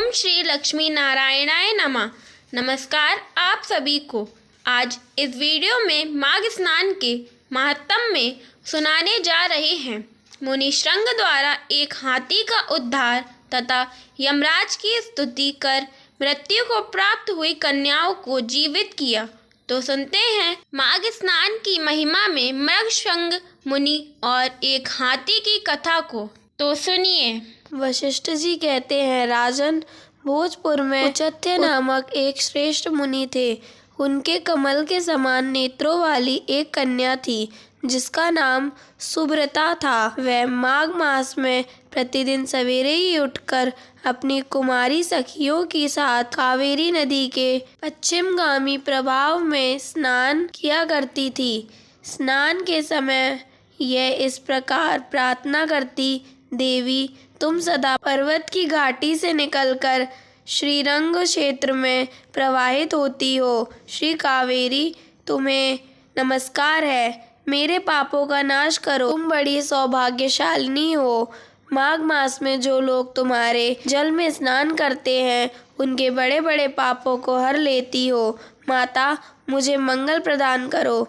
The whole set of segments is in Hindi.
ओम श्री लक्ष्मी नारायणाय नमः। नमस्कार आप सभी को। आज इस वीडियो में माघ स्नान के महात्म्य में सुनाने जा रहे हैं। मुनि श्रृंग द्वारा एक हाथी का उद्धार तथा यमराज की स्तुति कर मृत्यु को प्राप्त हुई कन्याओं को जीवित किया। तो सुनते हैं माघ स्नान की महिमा में मृगशृंग मुनि और एक हाथी की कथा को। तो सुनिए। वशिष्ठ जी कहते हैं, राजन, भोजपुर में उचथ्य नामक एक श्रेष्ठ मुनि थे। उनके कमल के समान नेत्रों वाली एक कन्या थी जिसका नाम सुब्रता था। वह माघ मास में प्रतिदिन सवेरे ही उठकर अपनी कुमारी सखियों के साथ कावेरी नदी के पश्चिमगामी प्रवाह में स्नान किया करती थी। स्नान के समय यह इस प्रकार प्रार्थना करती, देवी, तुम सदा पर्वत की घाटी से निकलकर श्रीरंग क्षेत्र में प्रवाहित होती हो। श्री कावेरी, तुम्हें नमस्कार है। मेरे पापों का नाश करो। तुम बड़ी सौभाग्यशालिनी हो। माघ मास में जो लोग तुम्हारे जल में स्नान करते हैं उनके बड़े बड़े पापों को हर लेती हो। माता, मुझे मंगल प्रदान करो।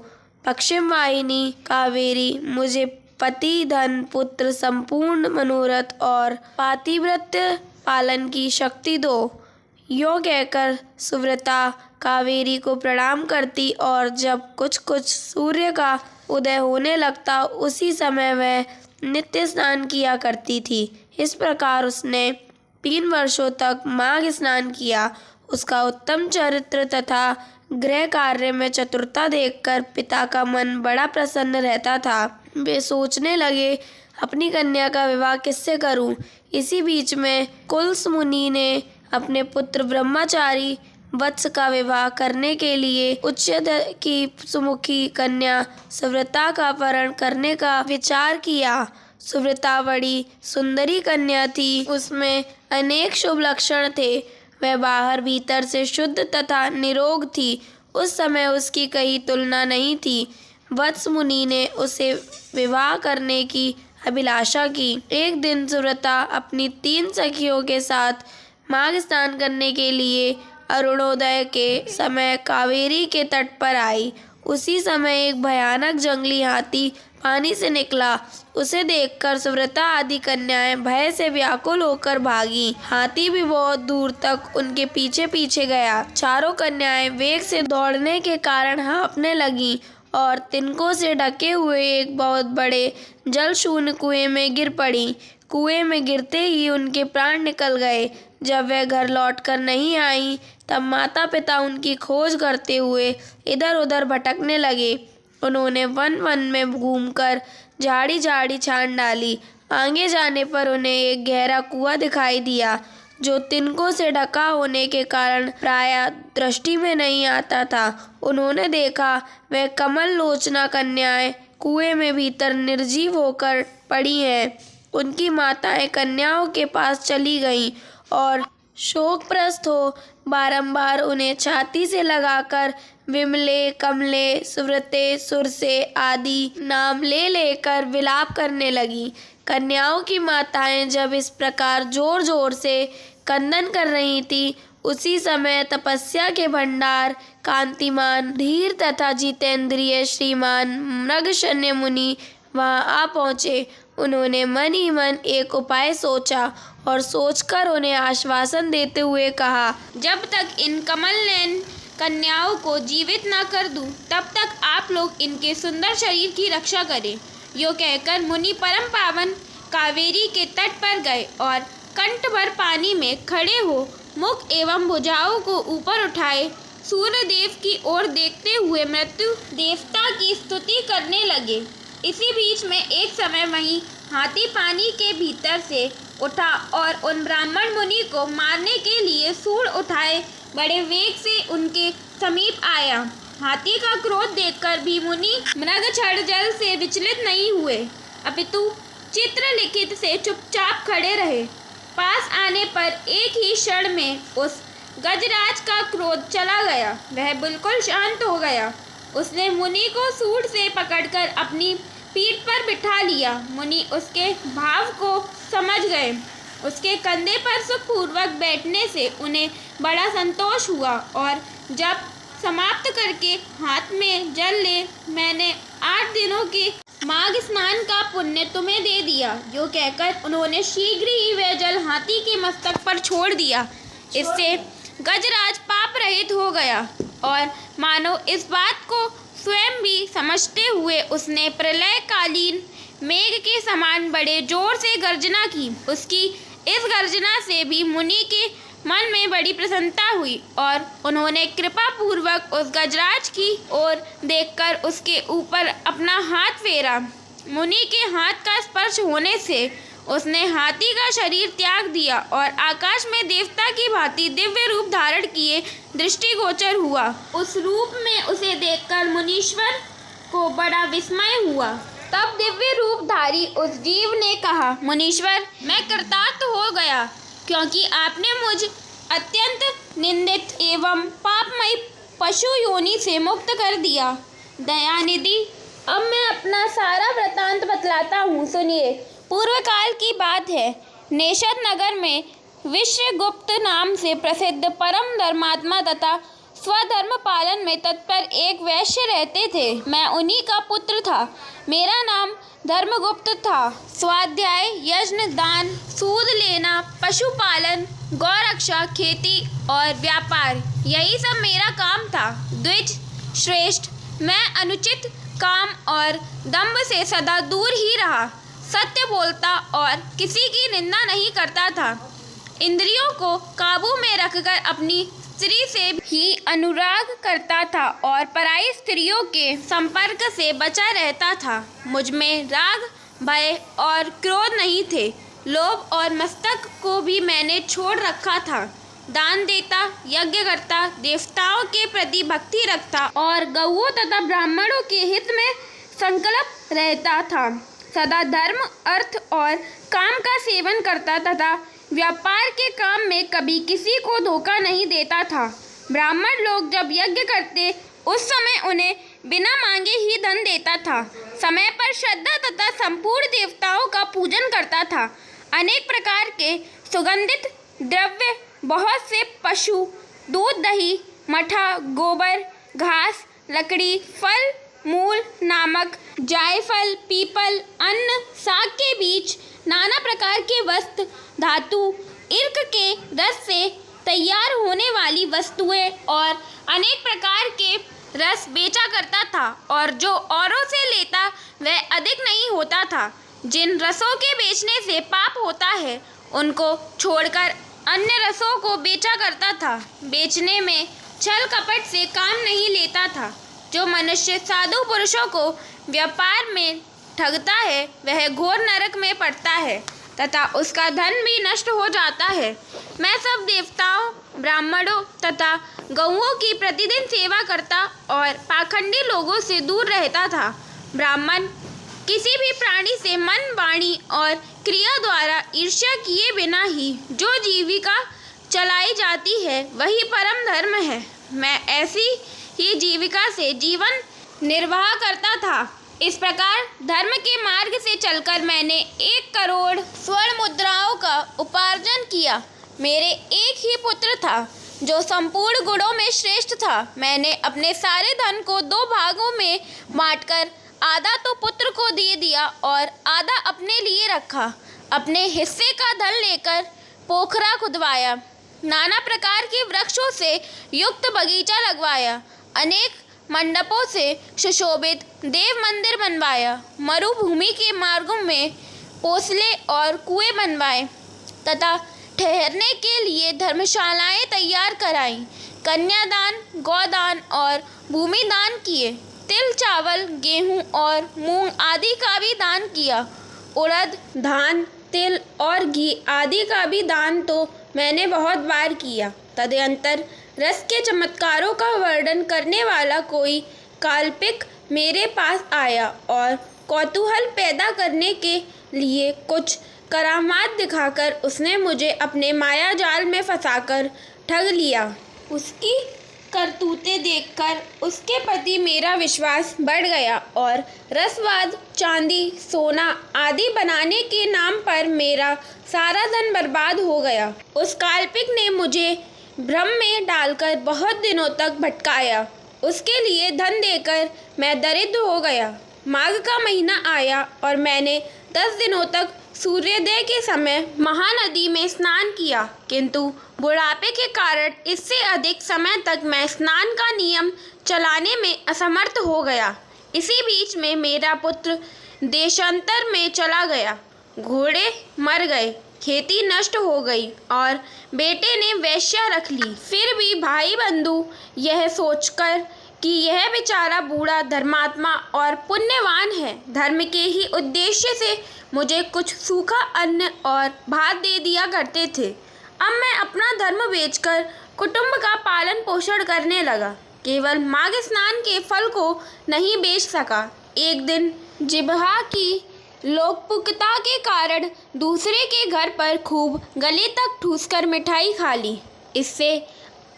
पश्चिम वाहिनी कावेरी, मुझे पति, धन, पुत्र, संपूर्ण मनोरथ और पातिव्रत्य पालन की शक्ति दो। यो कहकर सुव्रता कावेरी को प्रणाम करती और जब कुछ सूर्य का उदय होने लगता उसी समय वह नित्य स्नान किया करती थी। इस प्रकार उसने 3 वर्षों तक माघ स्नान किया। उसका उत्तम चरित्र तथा गृह कार्य में चतुरता देखकर पिता का मन बड़ा प्रसन्न रहता था। वे सोचने लगे, अपनी कन्या का विवाह किससे करूं। इसी बीच में कुल्स मुनि ने अपने पुत्र ब्रह्मचारी वत्स का विवाह करने के लिए उच्चद की सुमुखी कन्या सुव्रता का अपहरण करने का विचार किया। सुव्रता बड़ी सुंदरी कन्या थी। उसमें अनेक शुभ लक्षण थे। वह बाहर भीतर से शुद्ध तथा निरोग थी। उस समय उसकी कहीं तुलना नहीं थी। वत्स मुनि ने उसे विवाह करने की अभिलाषा की। एक दिन सुव्रता अपनी 3 सखियों के साथ माघ स्नान करने के लिए अरुणोदय के समय कावेरी के तट पर आई। उसी समय एक भयानक जंगली हाथी पानी से निकला। उसे देखकर सुव्रता आदि कन्याएं भय से व्याकुल होकर भागी। हाथी भी बहुत दूर तक उनके पीछे पीछे गया। चारों कन्याएं वेग से दौड़ने के कारण हाँफने लगीं और तिनकों से ढके हुए एक बहुत बड़े जल शून्य कुएं में गिर पड़ी। कुएं में गिरते ही उनके प्राण निकल गए। जब वह घर लौटकर नहीं आई तब माता पिता उनकी खोज करते हुए इधर उधर भटकने लगे। उन्होंने वन वन में घूमकर झाड़ी झाड़ी छान डाली। आगे जाने पर उन्हें एक गहरा कुआं दिखाई दिया जो तिनकों से ढका होने के कारण प्रायः दृष्टि में नहीं आता था। उन्होंने देखा वह कमल लोचना कन्याएं कुएं में भीतर निर्जीव होकर पड़ी हैं। उनकी माताएं कन्याओं के पास चली गईं और शोकप्रस्त हो बारंबार उन्हें छाती से लगाकर विमले, कमले, सुव्रते, सुरसे आदि नाम ले लेकर विलाप करने लगी। कन्याओं की माताएं जब इस प्रकार जोर जोर से क्रंदन कर रही थी उसी समय तपस्या के भंडार, कांतिमान, धीर तथा जितेंद्रिय श्रीमान मृगशन्य मुनि वहां आ पहुँचे। उन्होंने मन ही मन एक उपाय सोचा और सोचकर उन्हें आश्वासन देते हुए कहा, जब तक इन कमल नयन कन्याओं को जीवित न कर दूं तब तक आप लोग इनके सुंदर शरीर की रक्षा करें। यो कहकर मुनि परम पावन कावेरी के तट पर गए और कंठ भर पानी में खड़े हो मुख एवं भुजाओं को ऊपर उठाए सूर्य देव की ओर देखते हुए मृत्यु देवता की स्तुति करने लगे। इसी बीच में एक समय वहीं हाथी पानी के भीतर से उठा और उन ब्राह्मण मुनि को मारने के लिए सूंड उठाए बड़े वेग से उनके समीप आया। हाथी का क्रोध देखकर भी मुनि मृग छड़ जल से विचलित नहीं हुए, अपितु चित्रलिखित से चुपचाप खड़े रहे। पास आने पर एक ही क्षण में उस गजराज का क्रोध चला गया। वह बिल्कुल शांत हो गया। उसने मुनि को सूंड से पकड़कर अपनी पीठ पर बिठा लिया। मुनि उसके भाव को समझ गए। उसके कंधे पर सुखपूर्वक बैठने से उन्हें बड़ा संतोष हुआ और जब समाप्त करके हाथ में जल ले, मैंने 8 दिनों के माघ स्नान का पुण्य तुम्हें दे दिया। यो कहकर उन्होंने शीघ्र ही वह जल हाथी के मस्तक पर छोड़ दिया। इससे गजराज पाप रहित हो गया और मानो इस बात को स्वयं भी समझते हुए उसने प्रलयकालीन मेघ के समान बड़े जोर से गर्जना की। उसकी इस गर्जना से भी मुनि के मन में बड़ी प्रसन्नता हुई और उन्होंने कृपा पूर्वक उस गजराज की ओर देखकर उसके ऊपर अपना हाथ फेरा। मुनि के हाथ का स्पर्श होने से उसने हाथी का शरीर त्याग दिया और आकाश में देवता की भांति दिव्य रूप धारण किए दृष्टिगोचर हुआ। उस रूप में उसे देखकर मुनीश्वर को बड़ा विस्मय हुआ। तब दिव्य रूपधारी उस जीव ने कहा, मुनीश्वर, मैं कृतार्थ हो गया, क्योंकि आपने मुझ अत्यंत निंदित एवं पापमयी पशु योनि से मुक्त कर दिया। दयानिधि, अब मैं अपना सारा वृतांत बतलाता हूँ, सुनिए। पूर्व काल की बात है। नेषद नगर में विश्वगुप्त नाम से प्रसिद्ध परम धर्मात्मा तथा स्वधर्म पालन में तत्पर एक वैश्य रहते थे। मैं उन्हीं का पुत्र था। मेरा नाम धर्मगुप्त था। स्वाध्याय, यज्ञ, दान, सूद लेना, पशुपालन, गौरक्षा, खेती और व्यापार, यही सब मेरा काम था। द्विज श्रेष्ठ, मैं अनुचित काम और दंभ से सदा दूर ही रहा। सत्य बोलता और किसी की निंदा नहीं करता था। इंद्रियों को काबू में रखकर अपनी स्त्री से ही अनुराग करता था और पराई स्त्रियों के संपर्क से बचा रहता था। मुझ में राग, भय और क्रोध नहीं थे। लोभ और मस्तक को भी मैंने छोड़ रखा था। दान देता, यज्ञ करता, देवताओं के प्रति भक्ति रखता और गौओं तथा ब्राह्मणों के हित में संकल्प रहता था। सदा धर्म, अर्थ और काम का सेवन करता तथा व्यापार के काम में कभी किसी को धोखा नहीं देता था। ब्राह्मण लोग जब यज्ञ करते उस समय उन्हें बिना मांगे ही धन देता था। समय पर श्रद्धा तथा संपूर्ण देवताओं का पूजन करता था। अनेक प्रकार के सुगंधित द्रव्य, बहुत से पशु, दूध, दही, मठा, गोबर, घास, लकड़ी, फल, मूल, नमक, जायफल, पीपल, अन्न, साग के बीज, नाना प्रकार के वस्त्र, धातु, इर्क के रस से तैयार होने वाली वस्तुएं और अनेक प्रकार के रस बेचा करता था और जो औरों से लेता वह अधिक नहीं होता था। जिन रसों के बेचने से पाप होता है उनको छोड़कर अन्य रसों को बेचा करता था। बेचने में छल कपट से काम नहीं लेता था। जो मनुष्य साधु पुरुषों को व्यापार में ठगता है वह घोर नरक में पड़ता है तथा उसका धन भी नष्ट हो जाता है। मैं सब देवताओं, ब्राह्मणों तथा गौओं की प्रतिदिन सेवा करता और पाखंडी लोगों से दूर रहता था। ब्राह्मण किसी भी प्राणी से मन, वाणी और क्रिया द्वारा ईर्ष्या किए बिना ही जो जीविका चलाई जाती है वही परम धर्म है। मैं ऐसी ही जीविका से जीवन निर्वाह करता था। इस प्रकार धर्म के मार्ग से चलकर मैंने 1 करोड़ स्वर्ण मुद्राओं का उपार्जन किया। मेरे एक ही पुत्र था जो संपूर्ण गुणों में श्रेष्ठ था। मैंने अपने सारे धन को 2 भागों में बांटकर आधा तो पुत्र को दे दिया और आधा अपने लिए रखा। अपने हिस्से का धन लेकर पोखरा खुदवाया, नाना प्रकार के वृक्षों से युक्त बगीचा लगवाया, अनेक मंडपों से सुशोभित देव मंदिर बनवाया, मरुभूमि के मार्गों में पोसले और कुएं बनवाए तथा ठहरने के लिए धर्मशालाएं तैयार कराईं। कन्यादान, गौदान और भूमि दान किए। तिल, चावल, गेहूं और मूंग आदि का भी दान किया। उड़द, धान, तिल और घी आदि का भी दान तो मैंने बहुत बार किया। तदनंतर रस के चमत्कारों का वर्णन करने वाला कोई काल्पनिक मेरे पास आया और कौतूहल पैदा करने के लिए कुछ करामात दिखाकर उसने मुझे अपने माया जाल में फंसाकर ठग लिया। उसकी करतूतें देखकर उसके प्रति मेरा विश्वास बढ़ गया और रसवाद, चांदी, सोना आदि बनाने के नाम पर मेरा सारा धन बर्बाद हो गया। उस काल्पनिक ने मुझे भ्रम में डालकर बहुत दिनों तक भटकाया। उसके लिए धन देकर मैं दरिद्र हो गया। माघ का महीना आया और मैंने 10 दिनों तक सूर्योदय के समय महानदी में स्नान किया, किंतु बुढ़ापे के कारण इससे अधिक समय तक मैं स्नान का नियम चलाने में असमर्थ हो गया। इसी बीच में मेरा पुत्र देशांतर में चला गया, घोड़े मर गए, खेती नष्ट हो गई और बेटे ने वेश्या रख ली। फिर भी भाई बंधु यह सोचकर कि यह बेचारा बूढ़ा धर्मात्मा और पुण्यवान है, धर्म के ही उद्देश्य से मुझे कुछ सूखा अन्न और भात दे दिया करते थे। अब मैं अपना धर्म बेचकर कुटुंब का पालन पोषण करने लगा, केवल माघ स्नान के फल को नहीं बेच सका। एक दिन जिह्वा की लोकपुकता के कारण दूसरे के घर पर खूब गले तक ठूसकर मिठाई खा ली। इससे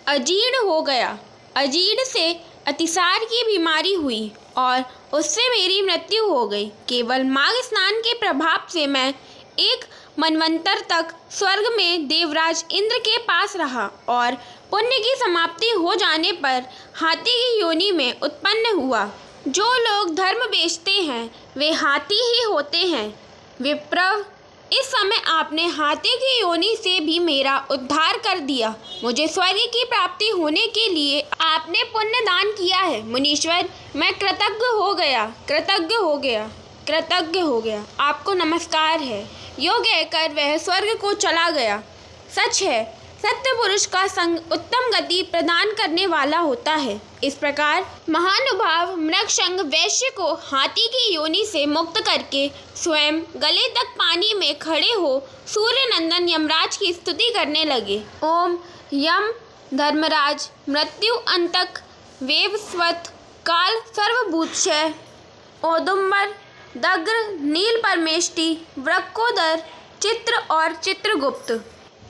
अजीर्ण हो गया। अजीर्ण से अतिसार की बीमारी हुई और उससे मेरी मृत्यु हो गई। केवल माघ स्नान के प्रभाव से मैं एक मनवंतर तक स्वर्ग में देवराज इंद्र के पास रहा और पुण्य की समाप्ति हो जाने पर हाथी की योनि में उत्पन्न हुआ। जो लोग धर्म बेचते हैं वे हाथी ही होते हैं। विप्रव, इस समय आपने हाथी की योनि से भी मेरा उद्धार कर दिया। मुझे स्वर्ग की प्राप्ति होने के लिए आपने पुण्य दान किया है। मुनीश्वर, मैं कृतज्ञ हो गया, कृतज्ञ हो गया, कृतज्ञ हो गया। आपको नमस्कार है। यो कहकर वह स्वर्ग को चला गया। सच है, सत्य पुरुष का संग उत्तम गति प्रदान करने वाला होता है। इस प्रकार महानुभाव मृगशंग वैश्य को हाथी की योनि से मुक्त करके स्वयं गले तक पानी में खड़े हो सूर्य नंदन यमराज की स्तुति करने लगे। ओम यम धर्मराज मृत्यु अंतक वेवस्वत काल सर्वभूतक्षय औदुम्बर दग्र नील परमेष्टि वृक्कोदर चित्र और चित्रगुप्त,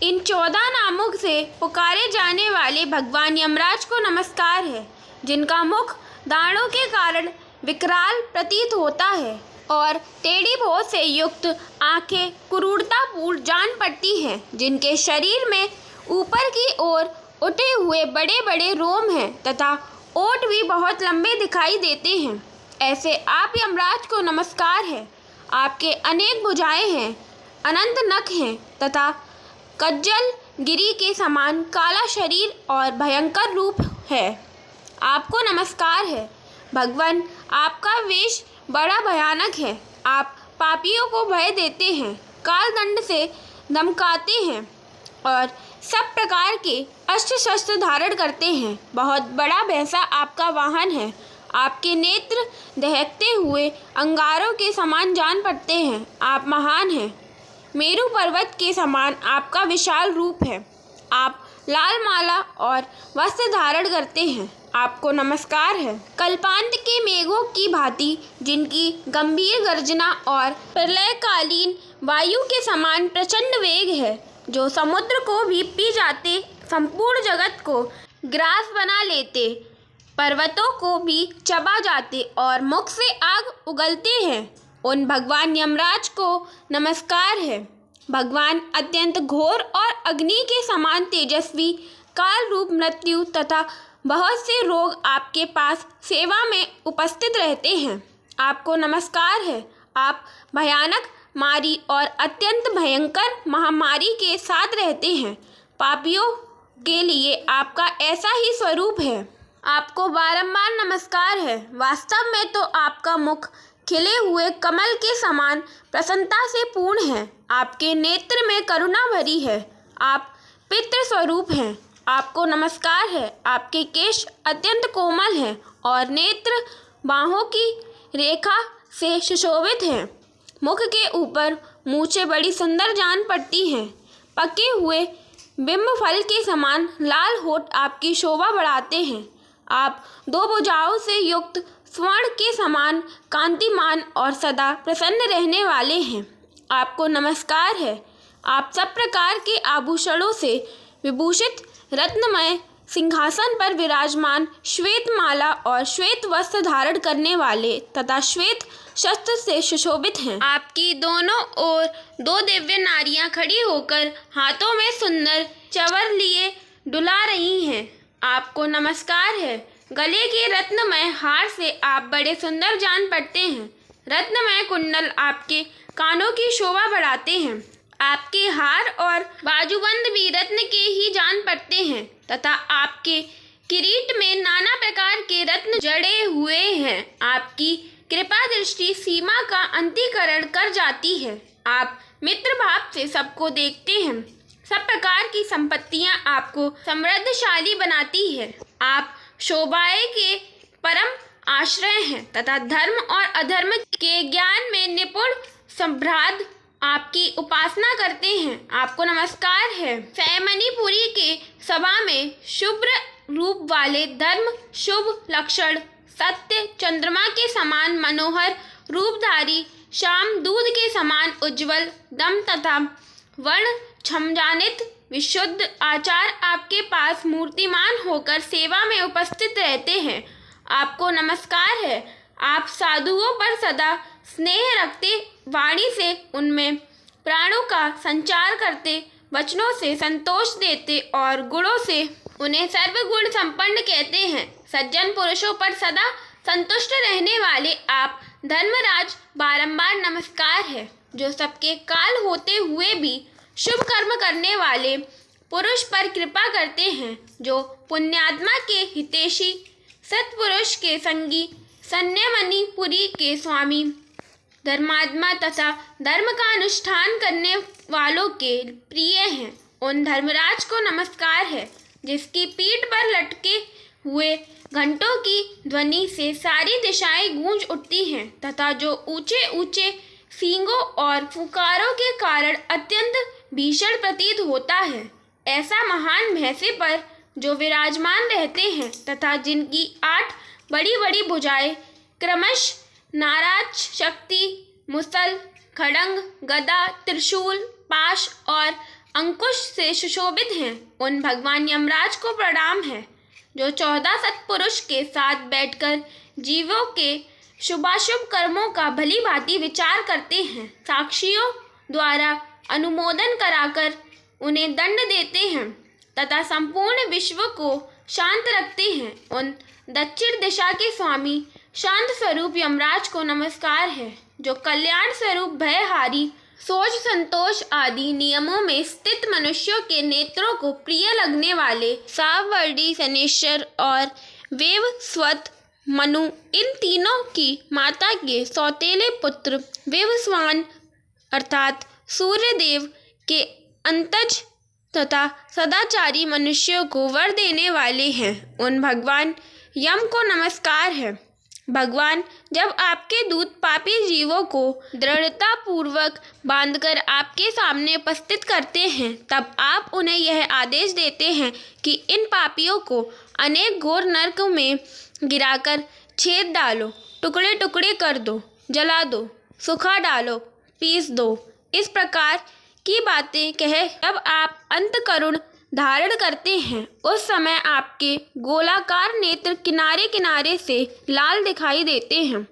इन 14 नामों से पुकारे जाने वाले भगवान यमराज को नमस्कार है, जिनका मुख दाढ़ों के कारण विकराल प्रतीत होता है और टेढ़ी भौं से युक्त आंखें क्रूरतापूर्ण जान पड़ती हैं, जिनके शरीर में ऊपर की ओर उठे हुए बड़े बड़े रोम हैं तथा ओठ भी बहुत लंबे दिखाई देते हैं। ऐसे आप यमराज को नमस्कार है। आपके अनेक भुजाएं हैं, अनंत नख हैं तथा कज्जल गिरी के समान काला शरीर और भयंकर रूप है। आपको नमस्कार है। भगवान, आपका वेश बड़ा भयानक है। आप पापियों को भय देते हैं, काल दंड से धमकाते हैं और सब प्रकार के अस्त्र शस्त्र धारण करते हैं। बहुत बड़ा भैंसा आपका वाहन है। आपके नेत्र दहकते हुए अंगारों के समान जान पड़ते हैं। आप महान हैं। मेरु पर्वत के समान आपका विशाल रूप है। आप लाल माला और वस्त्र धारण करते हैं। आपको नमस्कार है। कल्पांत के मेघों की भांति जिनकी गंभीर गर्जना और प्रलयकालीन वायु के समान प्रचंड वेग है, जो समुद्र को भी पी जाते, संपूर्ण जगत को ग्रास बना लेते, पर्वतों को भी चबा जाते और मुख से आग उगलते हैं, उन भगवान यमराज को नमस्कार है। भगवान अत्यंत घोर और अग्नि के समान तेजस्वी, काल रूप मृत्यु तथा बहुत से रोग आपके पास सेवा में उपस्थित रहते हैं। आपको नमस्कार है। आप भयानक मारी और अत्यंत भयंकर महामारी के साथ रहते हैं। पापियों के लिए आपका ऐसा ही स्वरूप है। आपको बारंबार नमस्कार है। वास्तव में तो आपका मुख खिले हुए कमल के समान प्रसन्नता से पूर्ण है। आपके नेत्र में करुणा भरी है। आप पितृ स्वरूप हैं। आपको नमस्कार है। आपके केश अत्यंत कोमल हैं और नेत्र बाहों की रेखा से सुशोभित हैं। मुख के ऊपर मूछें बड़ी सुंदर जान पड़ती हैं। पके हुए बिंब फल के समान लाल होठ आपकी शोभा बढ़ाते हैं। आप 2 भुजाओं से युक्त स्वर्ण के समान कांतिमान और सदा प्रसन्न रहने वाले हैं। आपको नमस्कार है। आप सब प्रकार के आभूषणों से विभूषित रत्नमय सिंहासन पर विराजमान, श्वेत माला और श्वेत वस्त्र धारण करने वाले तथा श्वेत शस्त्र से सुशोभित हैं। आपकी दोनों ओर 2 दिव्य नारियां खड़ी होकर हाथों में सुंदर चवर लिए डुला रही हैं। आपको नमस्कार है। गले के रत्नमय हार से आप बड़े सुंदर जान पड़ते हैं। रत्नमय कुंडल आपके कानों की शोभा बढ़ाते हैं। आपके हार और बाजूबंद भी रत्न के ही जान पड़ते हैं तथा आपके किरीट में नाना प्रकार के रत्न जड़े हुए हैं। आपकी कृपा दृष्टि सीमा का अंतिकरण कर जाती है। आप मित्र भाव से सबको देखते हैं। सब प्रकार की संपत्तियां आपको समृद्धशाली बनाती है। आप शोभाए के परम आश्रय हैं तथा धर्म और अधर्म के ज्ञान में निपुण संभ्रात आपकी उपासना करते हैं। आपको नमस्कार है। फैमनीपुरी के सभा में शुभ्र रूप वाले धर्म शुभ लक्षण सत्य चंद्रमा के समान मनोहर रूपधारी श्याम दूध के समान उज्जवल दम तथा वर्ण क्षमजानित विशुद्ध आचार आपके पास मूर्तिमान होकर सेवा में उपस्थित रहते हैं। आपको नमस्कार है। आप साधुओं पर सदा स्नेह रखते, वाणी से उनमें प्राणों का संचार करते, वचनों से संतोष देते और गुणों से उन्हें सर्वगुण संपन्न कहते हैं। सज्जन पुरुषों पर सदा संतुष्ट रहने वाले आप धर्मराज बारंबार नमस्कार है। जो सबके काल होते हुए भी शुभ कर्म करने वाले पुरुष पर कृपा करते हैं। जो पुण्यात्मा के हितैषी, सत्पुरुष के संगी, संयमनीपुरी के स्वामी, धर्मात्मा तथा धर्म का अनुष्ठान करने वालों के प्रिय हैं। उन धर्मराज को नमस्कार है जिसकी पीठ पर लटके हुए घंटों की ध्वनि से सारी दिशाएं गूंज उठती हैं तथा जो ऊंचे ऊंचे सींगों और फुकारों के कारण अत्यंत भीषण प्रतीत होता है। ऐसा महान भैंसे पर जो विराजमान रहते हैं तथा जिनकी 8 बड़ी बड़ी भुजाएं क्रमश नाराज शक्ति, मुसल, खड़ंग, गदा, त्रिशूल, पाश और अंकुश से सुशोभित हैं, उन भगवान यमराज को प्रणाम है। जो 14 सत्पुरुष के साथ बैठकर जीवों के शुभाशुभ कर्मों का भली भांति विचार करते हैं, साक्षियों द्वारा अनुमोदन कराकर उन्हें दंड देते हैं तथा संपूर्ण विश्व को शांत रखते हैं। उन दक्षिण दिशा के स्वामी शांत स्वरूप यमराज को नमस्कार है। जो कल्याण स्वरूप भयहारी, सोच, संतोष आदि नियमों में स्थित मनुष्यों के नेत्रों को प्रिय लगने वाले सावर्णी, शनेश्वर और वेवस्वत मनु, इन तीनों की माता के सौतेले पुत्र विवस्वान अर्थात सूर्यदेव के अंतज तथा सदाचारी मनुष्यों को वर देने वाले हैं, उन भगवान यम को नमस्कार है। भगवान जब आपके दूत पापी जीवों को दृढ़ता पूर्वक बांधकर आपके सामने उपस्थित करते हैं, तब आप उन्हें यह आदेश देते हैं कि इन पापियों को अनेक घोर नरक में गिराकर छेद डालो, टुकड़े टुकड़े कर दो, जला दो, सुखा डालो, पीस दो। इस प्रकार की बातें कह जब आप अंत करुण धारण करते हैं, उस समय आपके गोलाकार नेत्र किनारे किनारे से लाल दिखाई देते हैं।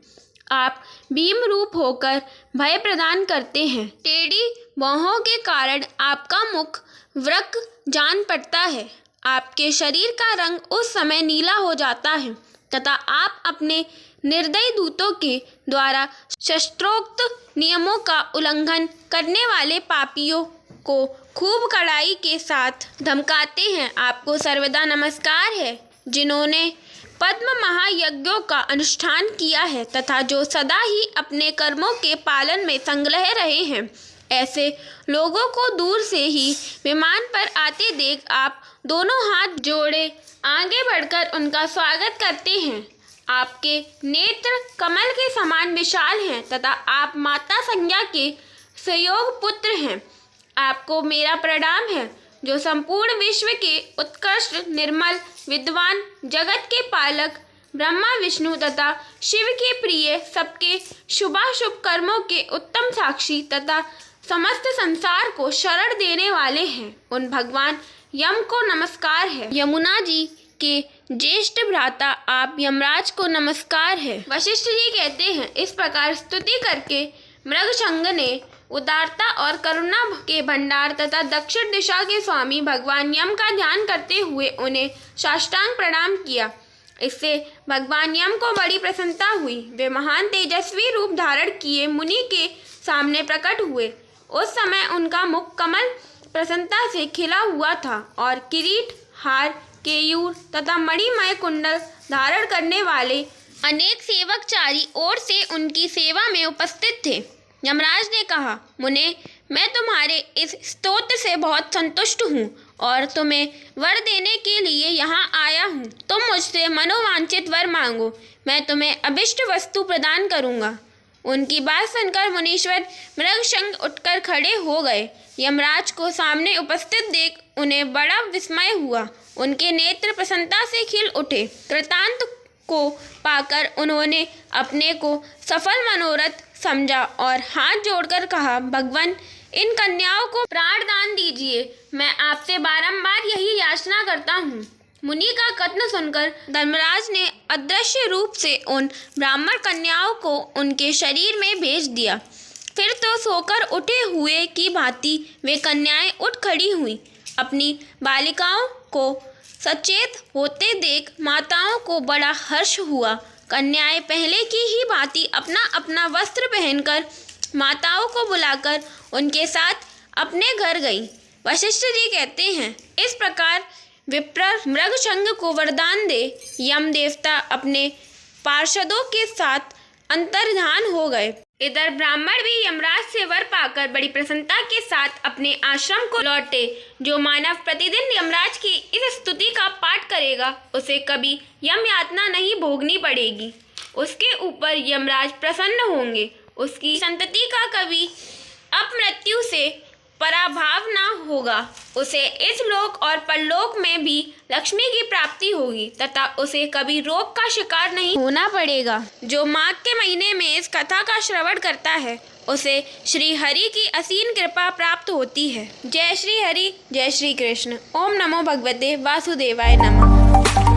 आप भीम रूप होकर भय प्रदान करते हैं। टेढ़ी बाहों के कारण आपका मुख वृक्क जान पड़ता है। आपके शरीर का रंग उस समय नीला हो जाता है तथा आप अपने निर्दयी दूतों के द्वारा शस्त्रोक्त नियमों का उल्लंघन करने वाले पापियों को खूब कड़ाई के साथ धमकाते हैं। आपको सर्वदा नमस्कार है। जिन्होंने पद्म महायज्ञों का अनुष्ठान किया है तथा जो सदा ही अपने कर्मों के पालन में संलग्न रहे हैं, ऐसे लोगों को दूर से ही विमान पर आते देख आप दोनों हाथ जोड़े आगे बढ़कर उनका स्वागत करते हैं। आपके नेत्र कमल के समान विशाल हैं तथा आप माता संज्ञा के संयोग पुत्र हैं। आपको मेरा प्रणाम है। जो संपूर्ण विश्व के उत्कृष्ट, निर्मल, विद्वान, जगत के पालक, ब्रह्मा, विष्णु तथा शिव के प्रिय, सबके शुभाशुभ कर्मों के उत्तम साक्षी तथा समस्त संसार को शरण देने वाले हैं, उन भगवान यम को नमस्कार है। यमुना जी के ज्येष्ठ भ्राता आप यमराज को नमस्कार है। वशिष्ठ जी कहते हैं, इस प्रकार स्तुति करके मृगशंग ने उदारता और करुणा के भंडार तथा दक्षिण दिशा के स्वामी भगवान यम का ध्यान करते हुए उन्हें साष्टांग प्रणाम किया। इससे भगवान यम को बड़ी प्रसन्नता हुई। वे महान तेजस्वी रूप धारण किए मुनि के सामने प्रकट हुए। उस समय उनका मुख कमल प्रसन्नता से खिला हुआ था और किरीट, हार, केयूर तथा मणिमय कुंडल धारण करने वाले अनेक सेवक चारी ओर से उनकी सेवा में उपस्थित थे। यमराज ने कहा, मुने, मैं तुम्हारे इस स्तोत्र से बहुत संतुष्ट हूँ और तुम्हें वर देने के लिए यहाँ आया हूँ। तुम मुझसे मनोवांछित वर मांगो, मैं तुम्हें अभिष्ट वस्तु प्रदान करूँगा। उनकी बात सुनकर मुनीश्वर मृगशंग उठकर खड़े हो गए। यमराज को सामने उपस्थित देख उन्हें बड़ा विस्मय हुआ। उनके नेत्र प्रसन्नता से खिल उठे। कृतांत को पाकर उन्होंने अपने को सफल मनोरथ समझा और हाथ जोड़कर कहा, भगवान, इन कन्याओं को प्राण दान दीजिए। मैं आपसे बारंबार यही याचना करता हूँ। मुनि का कथन सुनकर धर्मराज ने अदृश्य रूप से उन ब्राह्मण कन्याओं को उनके शरीर में भेज दिया। फिर तो सोकर उठे हुए की भांति वे कन्याएं उठ खड़ी हुईं। अपनी बालिकाओं को सचेत होते देख माताओं को बड़ा हर्ष हुआ। कन्याएं पहले की ही भांति अपना अपना वस्त्र पहनकर माताओं को बुलाकर उनके साथ अपने घर गईं। वशिष्ठ जी कहते हैं, इस प्रकार विप्र मृगशंग को वरदान दे यम देवता अपने पार्षदों के साथ अंतर्धान हो गए। इधर ब्राह्मण भी यमराज से वर पाकर बड़ी प्रसन्नता के साथ अपने आश्रम को लौटे। जो मानव प्रतिदिन यमराज की इस स्तुति का पाठ करेगा उसे कभी यम यातना नहीं भोगनी पड़ेगी। उसके ऊपर यमराज प्रसन्न होंगे। उसकी संतति का कभी अपमृत्यु से पराभाव ना होगा। उसे इस लोक और परलोक में भी लक्ष्मी की प्राप्ति होगी तथा उसे कभी रोग का शिकार नहीं होना पड़ेगा। जो माघ के महीने में इस कथा का श्रवण करता है उसे श्री हरि की असीम कृपा प्राप्त होती है। जय श्री हरि, जय श्री कृष्ण। ओम नमो भगवते वासुदेवाय नमः।